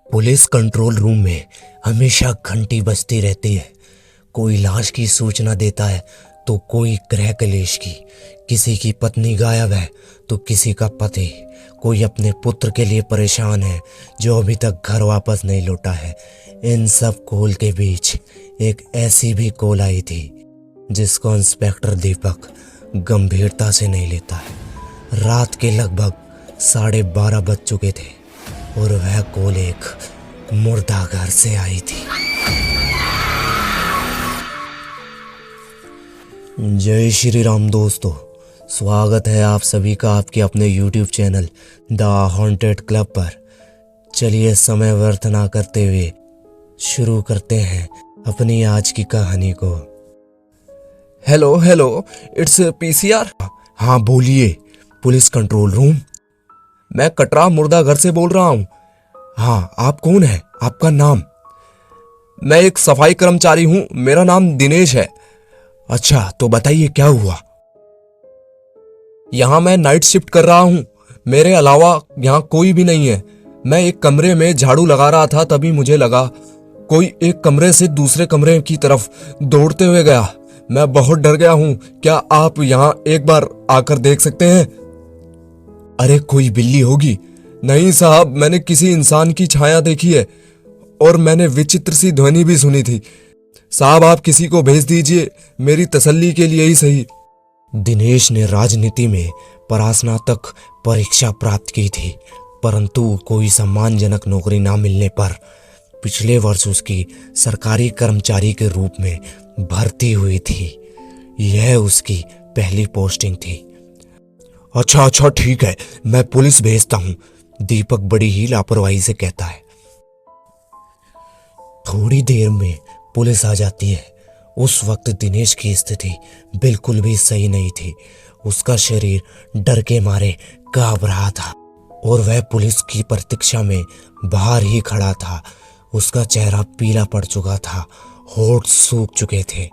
Police control room में हमेशा घंटी बजती रहती है। कोई लाश की सूचना देता है तो कोई गृह कलेश की, किसी की पत्नी गायब है तो किसी का पति, कोई अपने पुत्र के लिए परेशान है जो अभी तक घर वापस नहीं लौटा है। इन सब कॉल के बीच एक ऐसी भी कॉल आई थी जिसको इंस्पेक्टर दीपक गंभीरता से नहीं लेता है। रात के लगभग 12:30 बज चुके थे और वह कॉल एक मुर्दा घर से आई थी। जय श्री राम दोस्तों, स्वागत है आप सभी का आपके अपने YouTube channel the haunted club पर। चलिए समय व्यर्थ ना करते हुए शुरू करते हैं अपनी आज की कहानी को। Hello, it's PCR। हाँ बोलिए, पुलिस कंट्रोल रूम। मैं कटरा मुर्दा घर से बोल रहा हूँ। हाँ, आप कौन है? आपका नाम? मैं एक सफाई कर्मचारी हूँ, मेरा नाम दिनेश है। अच्छा, तो बताइए क्या हुआ? यहाँ मैं नाइट शिफ्ट कर रहा हूँ, मेरे अलावा यहाँ कोई भी नहीं है। मैं एक कमरे में झाड़ू लगा रहा था, तभी मुझे लगा कोई एक कमरे से दूसरे कमरे की तरफ दौड़ते हुए गया। मैं बहुत डर गया हूँ। क्या आप यहाँ एक बार आकर देख सकते हैं? अरे कोई बिल्ली होगी। नहीं साहब, मैंने किसी इंसान की छाया देखी है और मैंने विचित्र सी ध्वनि भी सुनी थी। साहब आप किसी को भेज दीजिए, मेरी तसल्ली के लिए ही सही। दिनेश ने राजनीति में परास्नातक परीक्षा प्राप्त की थी, परंतु कोई सम्मानजनक नौकरी ना मिलने पर पिछले वर्ष उसकी सरकारी कर्मचारी के रूप में भर्ती हुई थी। यह उसकी पहली पोस्टिंग थी। अच्छा ठीक है, मैं पुलिस भेजता हूँ, दीपक बड़ी ही लापरवाही से कहता है। थोड़ी देर में पुलिस आ जाती है। उस वक्त दिनेश की स्थिति बिल्कुल भी सही नहीं थी। उसका शरीर डर के मारे कांप रहा था और वह पुलिस की प्रतीक्षा में बाहर ही खड़ा था। उसका चेहरा पीला पड़ चुका था, होंठ सूख चुके थे।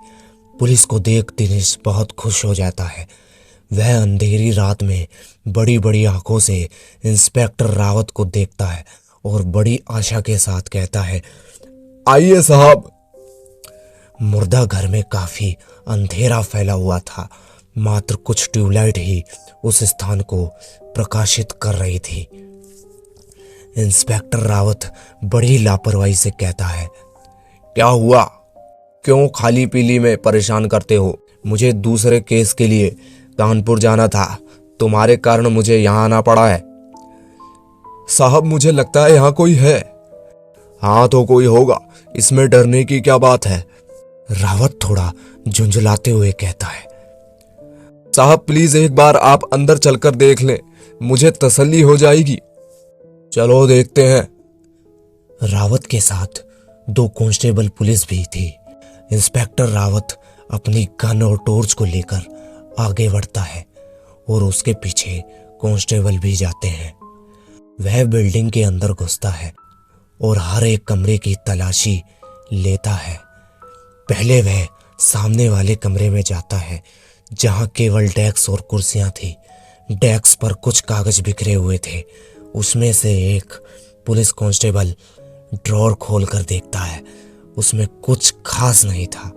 पुलिस को देख दिनेश बहुत खुश हो जाता है। वह अंधेरी रात में बड़ी बड़ी आंखों से इंस्पेक्टर रावत को देखता है और बड़ी आशा के साथ कहता है, आइए साहब। मुर्दा घर में काफी अंधेरा फैला हुआ था, मात्र कुछ ट्यूबलाइट ही उस स्थान को प्रकाशित कर रही थी। इंस्पेक्टर रावत बड़ी लापरवाही से कहता है, क्या हुआ? क्यों खाली पीली में परेशान करते हो? मुझे दूसरे केस के लिए कानपुर जाना था, तुम्हारे कारण मुझे यहाँ आना पड़ा है। साहब मुझे लगता है यहाँ कोई है। हाँ तो कोई होगा, इसमें डरने की क्या बात है? रावत थोड़ा झुंझलाते हुए कहता है। साहब प्लीज एक बार आप अंदर चलकर देख लें, मुझे तसल्ली हो जाएगी। चलो देखते हैं। रावत के साथ 2 कांस्टेबल पुलिस भी थी। इंस्पेक्टर रावत अपनी गन और टॉर्च को लेकर आगे बढ़ता है और उसके पीछे कांस्टेबल भी जाते हैं। वह बिल्डिंग के अंदर घुसता है और हर एक कमरे की तलाशी लेता है। पहले वह सामने वाले कमरे में जाता है जहां केवल डेस्क और कुर्सियां थी। डेस्क पर कुछ कागज बिखरे हुए थे। उसमें से एक पुलिस कांस्टेबल ड्रॉर खोलकर देखता है। उसमें कुछ खास नहीं था,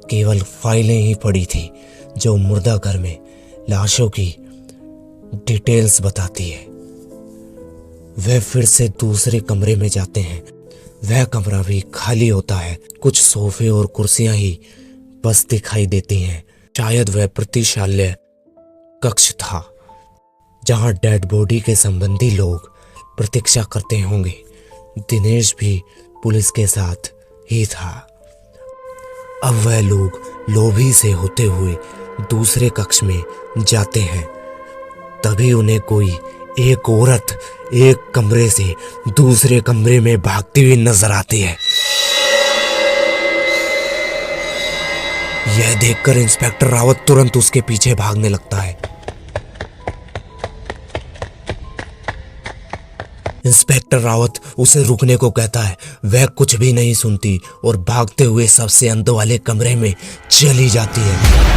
केवल फाइलें ही पड़ी थी जो मुर्दा घर में लाशों की डिटेल्स बताती है। वह फिर से दूसरे कमरे में जाते हैं। वह कमरा भी खाली होता है, कुछ सोफे और कुर्सियां ही बस दिखाई देती हैं। शायद वह प्रतिशाल्य कक्ष था जहां डेड बॉडी के संबंधी लोग प्रतीक्षा करते होंगे। दिनेश भी पुलिस के साथ ही था। अब वह लोग लॉबी से होते हुए दूसरे कक्ष में जाते हैं। तभी उन्हें कोई एक औरत एक कमरे से दूसरे कमरे में भागती हुई नजर आती है। यह देखकर इंस्पेक्टर रावत तुरंत उसके पीछे भागने लगता है। इंस्पेक्टर रावत उसे रुकने को कहता है। वह कुछ भी नहीं सुनती और भागते हुए सबसे अंत वाले कमरे में चली जाती है।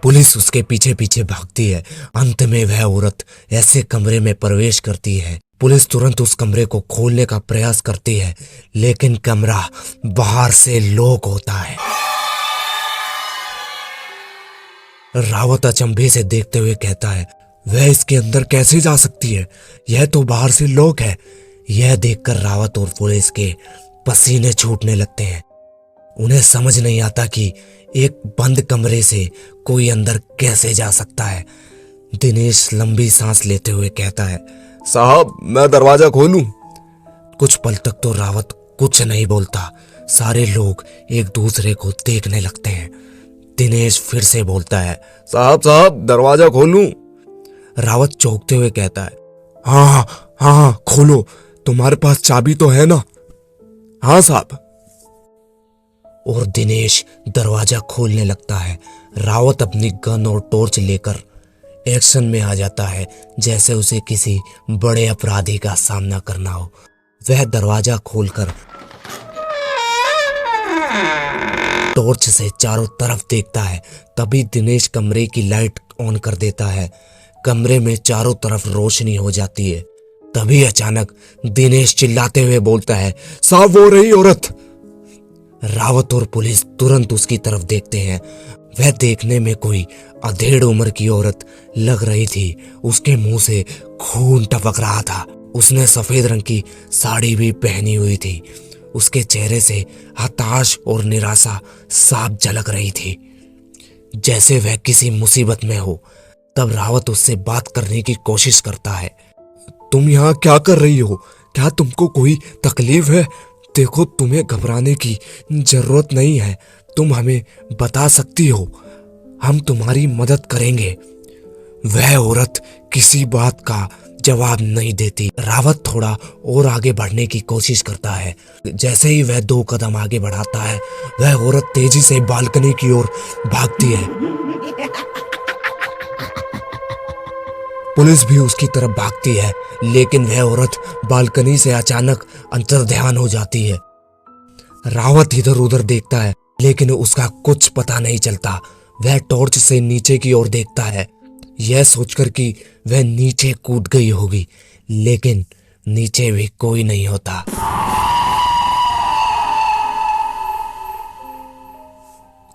पुलिस उसके पीछे पीछे भागती है। अंत में वह औरत ऐसे कमरे में प्रवेश करती है। पुलिस तुरंत उस कमरे को खोलने का प्रयास करती है, लेकिन कमरा बाहर से लॉक होता है। रावत अचंभे से देखते हुए कहता है, वह इसके अंदर कैसे जा सकती है? यह तो बाहर से लॉक है। यह देखकर रावत और पुलिस के पसीने छूटने लगते हैं। उन्हें समझ नहीं आता कि एक बंद कमरे से कोई अंदर कैसे जा सकता है। दिनेश लंबी सांस लेते हुए कहता है, साहब मैं दरवाजा खोलूं? कुछ पल तक तो रावत कुछ नहीं बोलता। सारे लोग एक दूसरे को देखने लगते हैं। दिनेश फिर से बोलता है, साहब साहब दरवाजा खोलूं? रावत चौंकते हुए कहता है, हाँ खोलो, तुम्हारे पास चाबी तो है ना? हाँ साहब। और दिनेश दरवाजा खोलने लगता है। रावत अपनी गन और टॉर्च लेकर एक्शन में आ जाता है, जैसे उसे किसी बड़े अपराधी का सामना करना हो। वह दरवाजा खोलकर टॉर्च से चारों तरफ देखता है। तभी दिनेश कमरे की लाइट ऑन कर देता है। कमरे में चारों तरफ रोशनी हो जाती है। तभी अचानक दिनेश चिल्लाते हुए बोलता है, साहब वो रही औरत। रावत और पुलिस तुरंत उसकी तरफ देखते हैं। वह देखने में कोई अधेड़ उम्र की औरत लग रही थी। उसके मुंह से खून टपक रहा था। उसने सफेद रंग की साड़ी भी पहनी हुई थी। उसके चेहरे से हताश और निराशा साफ झलक रही थी, जैसे वह किसी मुसीबत में हो। तब रावत उससे बात करने की कोशिश करता है। तुम यहाँ क्या कर रही हो? क्या तुमको कोई तकलीफ है? देखो, तुम्हें घबराने की जरूरत नहीं है। तुम हमें बता सकती हो, हम तुम्हारी मदद करेंगे। वह औरत किसी बात का जवाब नहीं देती। रावत थोड़ा और आगे बढ़ने की कोशिश करता है। जैसे ही वह 2 कदम आगे बढ़ाता है, वह औरत तेजी से बालकनी की ओर भागती है। पुलिस भी उसकी तरफ भागती है, लेकिन वह औरत बालकनी से अचानक अंतर्ध्यान हो जाती है। रावत इधर उधर देखता है, लेकिन उसका कुछ पता नहीं चलता। वह टॉर्च से नीचे की ओर देखता है, यह सोचकर कि वह नीचे कूद गई होगी, लेकिन नीचे भी कोई नहीं होता।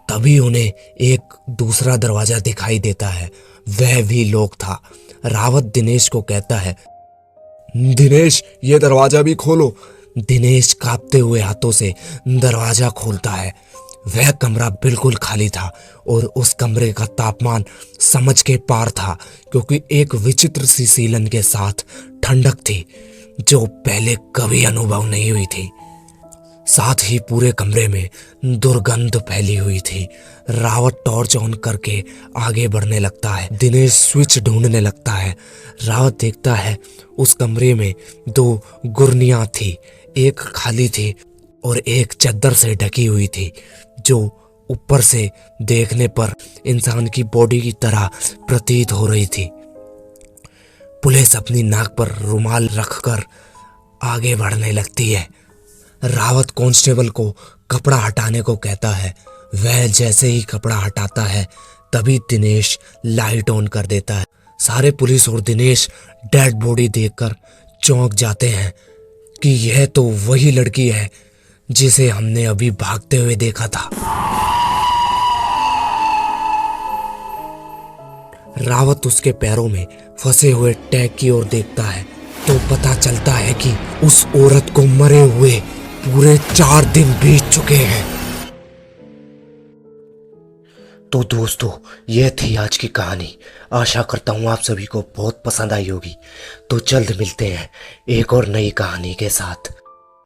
तभी उन्हें एक दूसरा दरवाजा दिखाई देता है। वह भी लॉक था। रावत दिनेश को कहता है, दिनेश ये दरवाजा भी खोलो। दिनेश कांपते हुए हाथों से दरवाजा खोलता है। वह कमरा बिल्कुल खाली था और उस कमरे का तापमान समझ के पार था, क्योंकि एक विचित्र सी सीलन के साथ ठंडक थी जो पहले कभी अनुभव नहीं हुई थी। साथ ही पूरे कमरे में दुर्गंध फैली हुई थी। रावत टॉर्च ऑन करके आगे बढ़ने लगता है। दिनेश स्विच ढूंढने लगता है। रावत देखता है उस कमरे में 2 गुरनियां थी। एक खाली थी और एक चादर से ढकी हुई थी, जो ऊपर से देखने पर इंसान की बॉडी की तरह प्रतीत हो रही थी। पुलिस अपनी नाक पर रुमाल रखकर आगे बढ़ने लगती है। रावत कांस्टेबल को कपड़ा हटाने को कहता है। वह जैसे ही कपड़ा हटाता है, तभी दिनेश लाइट ऑन कर देता है। सारे पुलिस और दिनेश डेड बॉडी देखकर चौंक जाते हैं कि यह तो वही लड़की है जिसे हमने अभी भागते हुए देखा था। रावत उसके पैरों में फंसे हुए टैग की ओर देखता है तो पता चलता है कि उस औरत को मरे हुए पूरे 4 दिन बीत चुके हैं। तो दोस्तों, यह थी आज की कहानी। आशा करता हूँ आप सभी को बहुत पसंद आई होगी। तो जल्द मिलते हैं एक और नई कहानी के साथ।